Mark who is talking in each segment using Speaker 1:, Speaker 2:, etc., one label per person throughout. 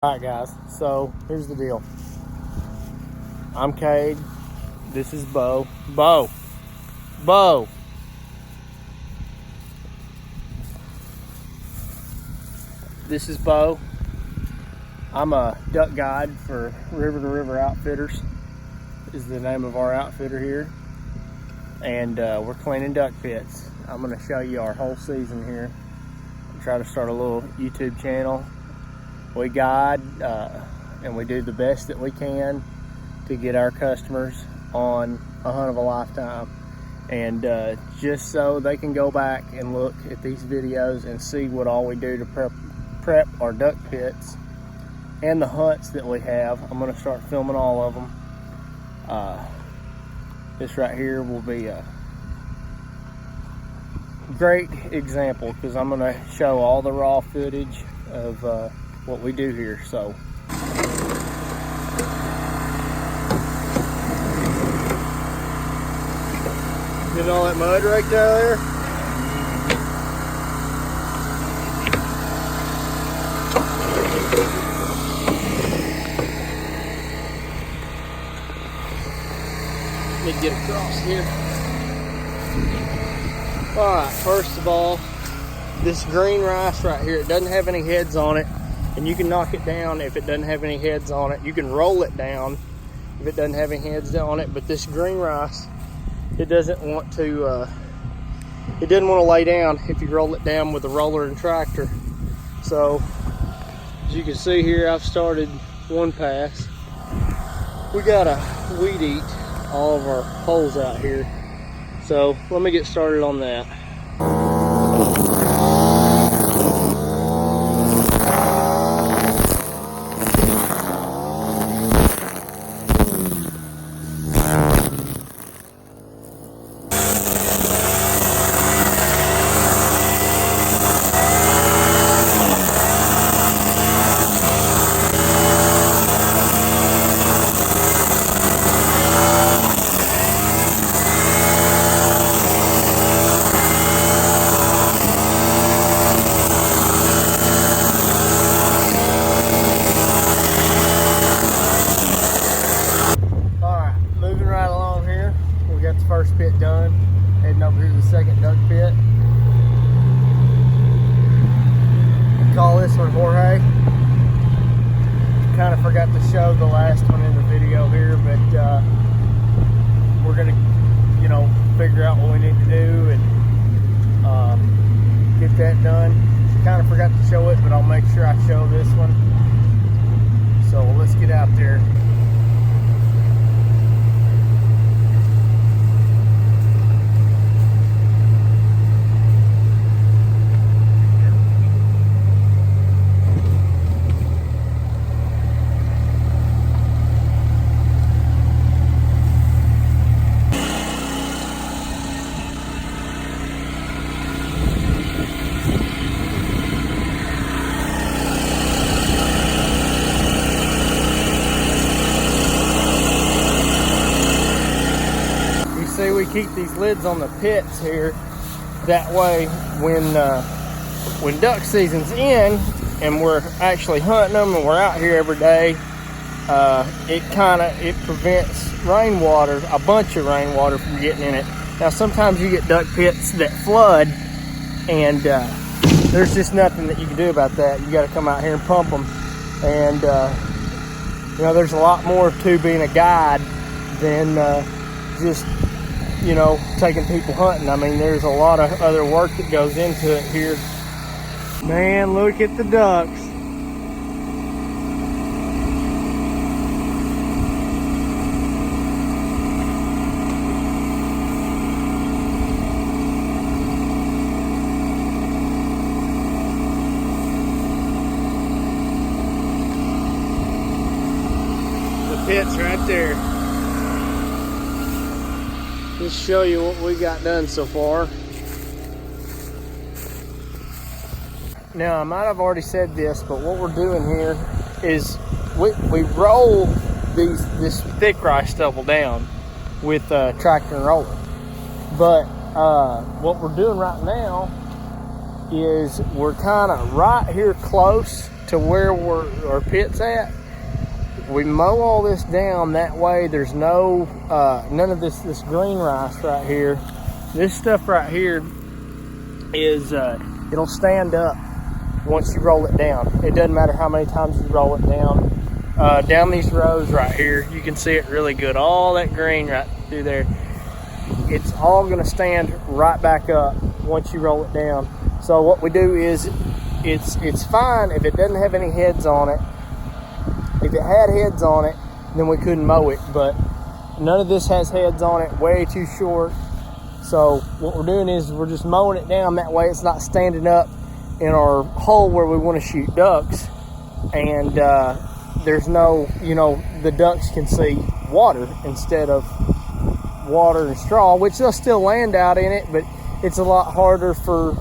Speaker 1: Alright guys, so here's the deal. I'm Cade. This is Bo. Bo! This is Bo. I'm a duck guide for River to River Outfitters, is the name of our outfitter here. And we're cleaning duck pits. I'm going to show you our whole season here. Try to start a little YouTube channel. We guide and we do the best that we can to get our customers on a hunt of a lifetime, and just so they can go back and look at these videos and see what all we do to prep our duck pits and the hunts that we have. I'm going to start filming all of them. This right here will be a great example because I'm going to show all the raw footage of what we do here. So get all that mud right there. Let me get across here. Alright, first of all, this green rice right here, it doesn't have any heads on it. And you can knock it down if it doesn't have any heads on it. You can roll it down if it doesn't have any heads on it. But this green rice, it doesn't want to lay down if you roll it down with a roller and tractor. So as you can see here, I've started one pass. We gotta weed eat all of our holes out here. So let me get started on that. First pit done, heading over here to the second duck pit. Call this one Jorge. Kind of forgot to show the last one in the video here, but we're gonna, figure out what we need to do and get that done. Kind of forgot to show it, but I'll make sure I show this one. So let's get out there. See, we keep these lids on the pits here. That way, when duck season's in and we're actually hunting them and we're out here every day, it prevents rainwater, a bunch of rainwater, from getting in it. Now, sometimes you get duck pits that flood, and there's just nothing that you can do about that. You got to come out here and pump them. And there's a lot more to being a guide than just taking people hunting. I mean, there's a lot of other work that goes into it here. Man, look at the ducks. The pit's right there. Just show you what we got done so far. Now, I might have already said this, but what we're doing here is we roll this thick rice stubble down with tractor and roller. But what we're doing right now is we're kind of right here close to where our pit's at. We mow all this down, that way there's no none of this green rice right here. This stuff right here is it'll stand up once you roll it down. It doesn't matter how many times you roll it down. Down these rows right here, you can see it really good. All that green right through there, it's all gonna stand right back up once you roll it down. So what we do is, it's fine if it doesn't have any heads on it. If it had heads on it, then we couldn't mow it, but none of this has heads on it, way too short. So what we're doing is we're just mowing it down, that way it's not standing up in our hole where we want to shoot ducks. And there's no, you know, the ducks can see water instead of water and straw, which they'll still land out in it, but it's a lot harder for,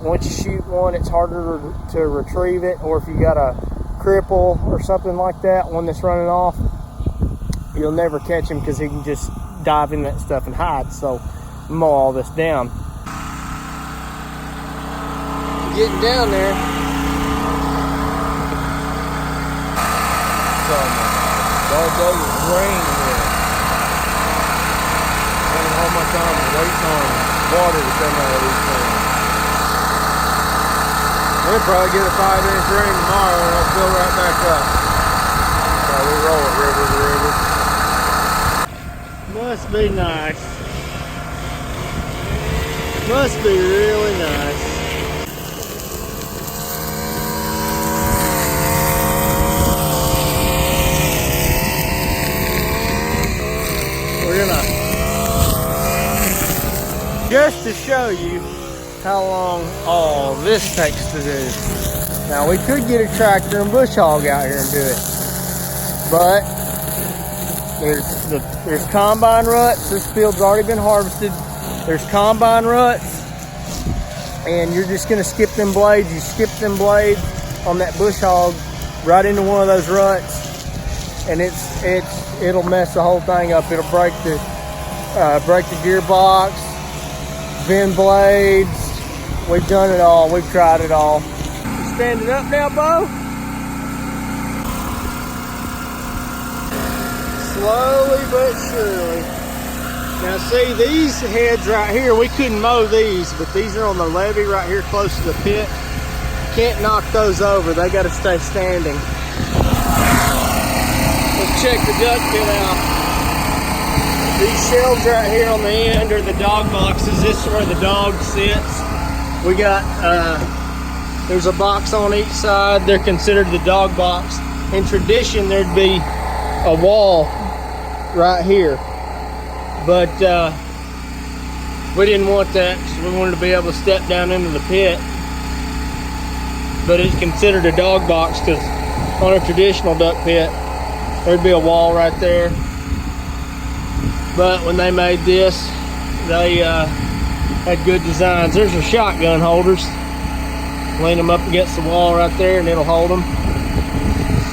Speaker 1: once you shoot one, it's harder to retrieve it. Or if you got a cripple or something like that, one that's running off, you'll never catch him because he can just dive in that stuff and hide. So mow all this down. Getting down there. Although it's raining there, spending all my time waiting on water to come out of these things. We'll probably get a 5-inch rain tomorrow and it'll fill right back up. So we roll it river to river. Must be nice. Must be really nice. We're gonna, just to show you how long all this takes to do. Now we could get a tractor and bush hog out here and do it, but there's combine ruts. This field's already been harvested. There's combine ruts, and you're just gonna skip them blades. You skip them blades on that bush hog right into one of those ruts, and it'll mess the whole thing up. It'll break the gearbox, bend blades. We've done it all. We've tried it all. You standing up now, Bo? Slowly but surely. Now see, these heads right here, we couldn't mow these, but these are on the levee right here close to the pit. Can't knock those over. They got to stay standing. Let's check the duck pit out. These shelves right here on the end are the dog boxes. This is where the dog sits. We got, there's a box on each side. They're considered the dog box. In tradition, there'd be a wall right here. But we didn't want that because we wanted to be able to step down into the pit. But it's considered a dog box because on a traditional duck pit, there'd be a wall right there. But when they made this, they had good designs. There's our shotgun holders. Lean them up against the wall right there and it'll hold them.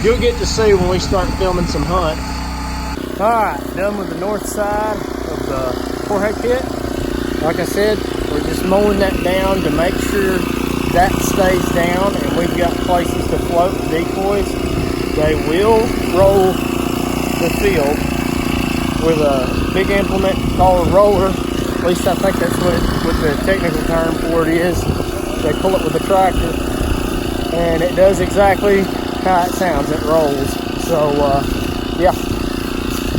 Speaker 1: You'll get to see when we start filming some hunts. All right, done with the north side of the forehead pit. Like I said, we're just mowing that down to make sure that stays down, and we've got places to float the decoys. They will roll the field with a big implement called a roller. At least I think that's what the technical term for it is. They pull it with a tractor, and it does exactly how it sounds. It rolls. So yeah.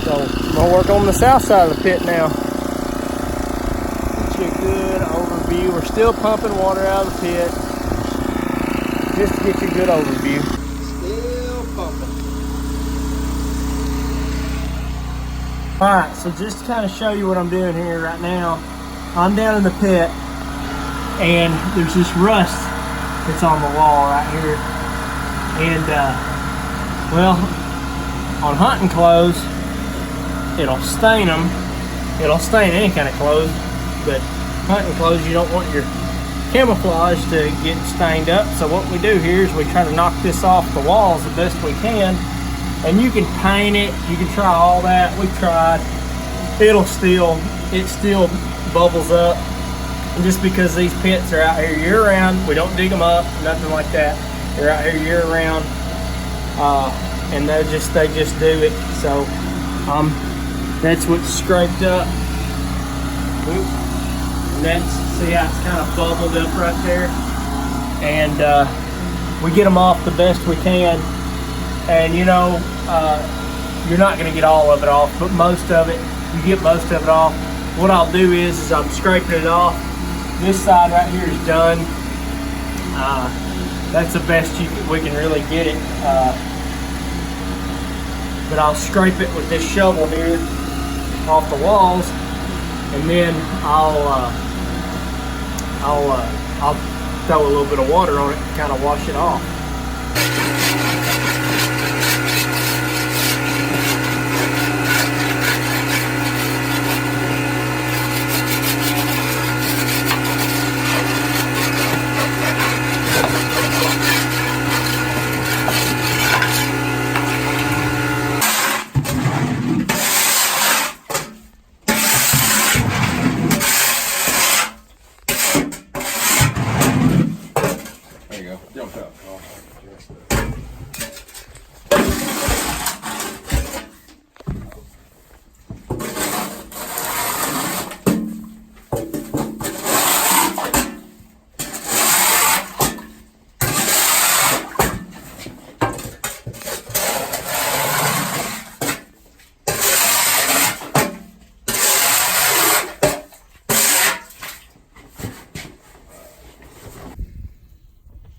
Speaker 1: So I'm gonna work on the south side of the pit now. Get you a good overview. We're still pumping water out of the pit. Just to get you a good overview. Still pumping. Alright, so just to kind of show you what I'm doing here right now, I'm down in the pit and there's this rust that's on the wall right here. And well, on hunting clothes, it'll stain them. It'll stain any kind of clothes, but hunting clothes, you don't want your camouflage to get stained up. So what we do here is we try to knock this off the walls the best we can. And you can paint it, you can try all that. We've tried. It still bubbles up. And just because these pits are out here year round, we don't dig them up, nothing like that. They're out here year round, and they just do it. So that's what's scraped up. And that's, see how it's kind of bubbled up right there. And we get them off the best we can. And you know, you're not going to get all of it off, but most of it, you get most of it off. What I'll do is I'm scraping it off. This side right here is done. That's the best we can really get it. But I'll scrape it with this shovel here off the walls, and then I'll throw a little bit of water on it to kind of wash it off.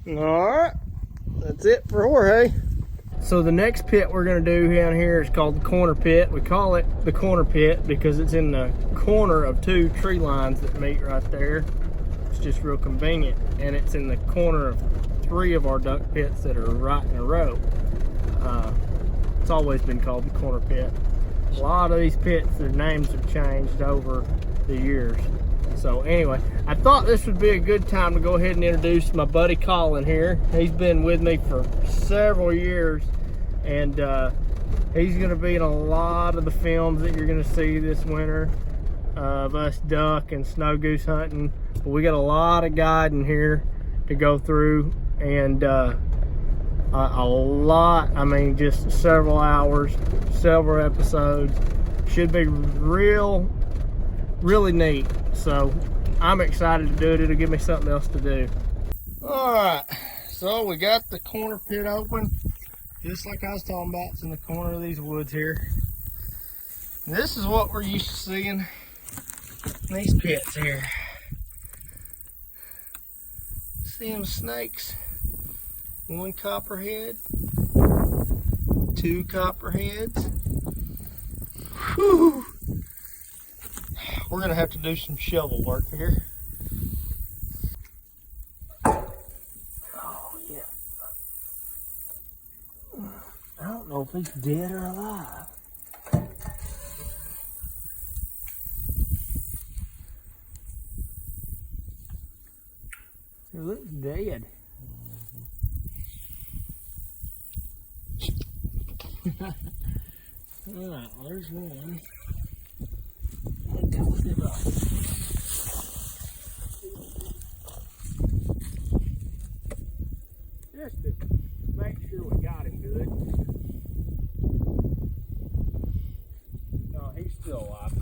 Speaker 1: Alright, that's it for Jorge. So the next pit we're going to do down here is called the corner pit. We call it the corner pit because it's in the corner of two tree lines that meet right there. It's just real convenient. And it's in the corner of 3 of our duck pits that are right in a row. It's always been called the corner pit. A lot of these pits, their names have changed over the years. So anyway, I thought this would be a good time to go ahead and introduce my buddy Colin here. He's been with me for several years, and he's going to be in a lot of the films that you're going to see this winter of us duck and snow goose hunting. But we got a lot of guiding here to go through, and a lot, I mean just several hours, several episodes. Should be really neat. So I'm excited to do it. It'll give me something else to do. All right, so we got the corner pit open, just like I was talking about. It's in the corner of these woods here. And this is what we're used to seeing in these pits here. See them snakes? 1 copperhead, 2 copperheads. Whew. We're gonna have to do some shovel work here. Oh yeah. I don't know if he's dead or alive. He looks dead. Alright, there's one. Just to make sure we got him good. No, he's still alive.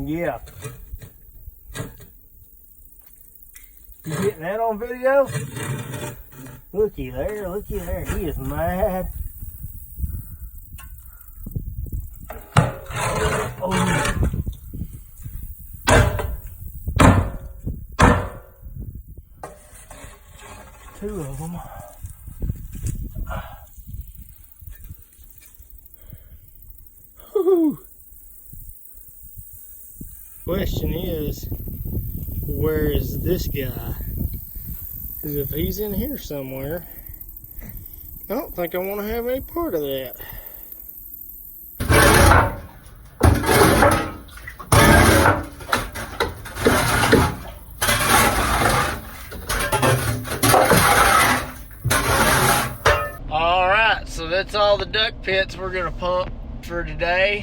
Speaker 1: Yeah. You getting that on video? Looky there, looky there. He is mad. Oh. Two of them. Whew. Question is, where is this guy? Because if he's in here somewhere, I don't think I want to have any part of that. Alright, so that's all the duck pits we're gonna pump for today.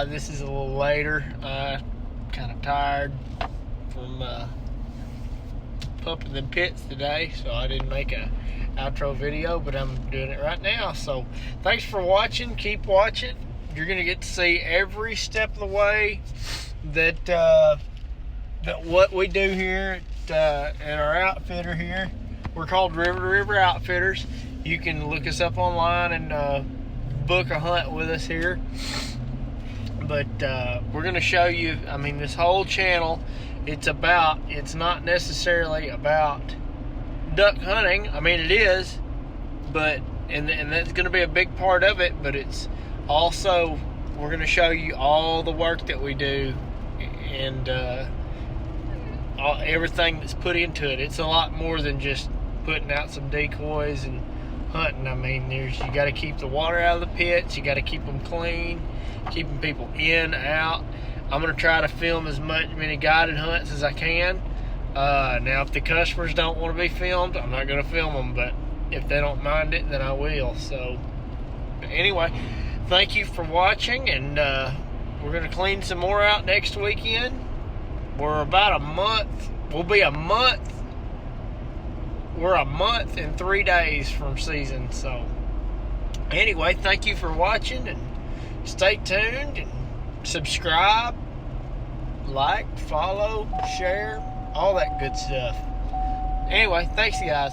Speaker 1: This is a little later. Kind of tired from pumping them pits today, so I didn't make a outro video, but I'm doing it right now. So thanks for watching. Keep watching. You're gonna get to see every step of the way that that what we do here at our outfitter here. We're called River to River Outfitters. You can look us up online and book a hunt with us here. But we're going to show you, I mean, this whole channel, it's not necessarily about duck hunting. I mean, it is, but, and that's going to be a big part of it, but it's also, we're going to show you all the work that we do and everything that's put into it. It's a lot more than just putting out some decoys and hunting. I mean, you got to keep the water out of the pits, you got to keep them clean, keeping people in, out. I'm going to try to film as many guided hunts as I can. Now, if the customers don't want to be filmed, I'm not going to film them, but if they don't mind it, then I will. So, anyway, thank you for watching, and we're going to clean some more out next weekend. We're about a month. We'll be a month. We're a month and 3 days from season. So, anyway, thank you for watching, and stay tuned and subscribe, like, follow, share, all that good stuff. Anyway, thanks, guys.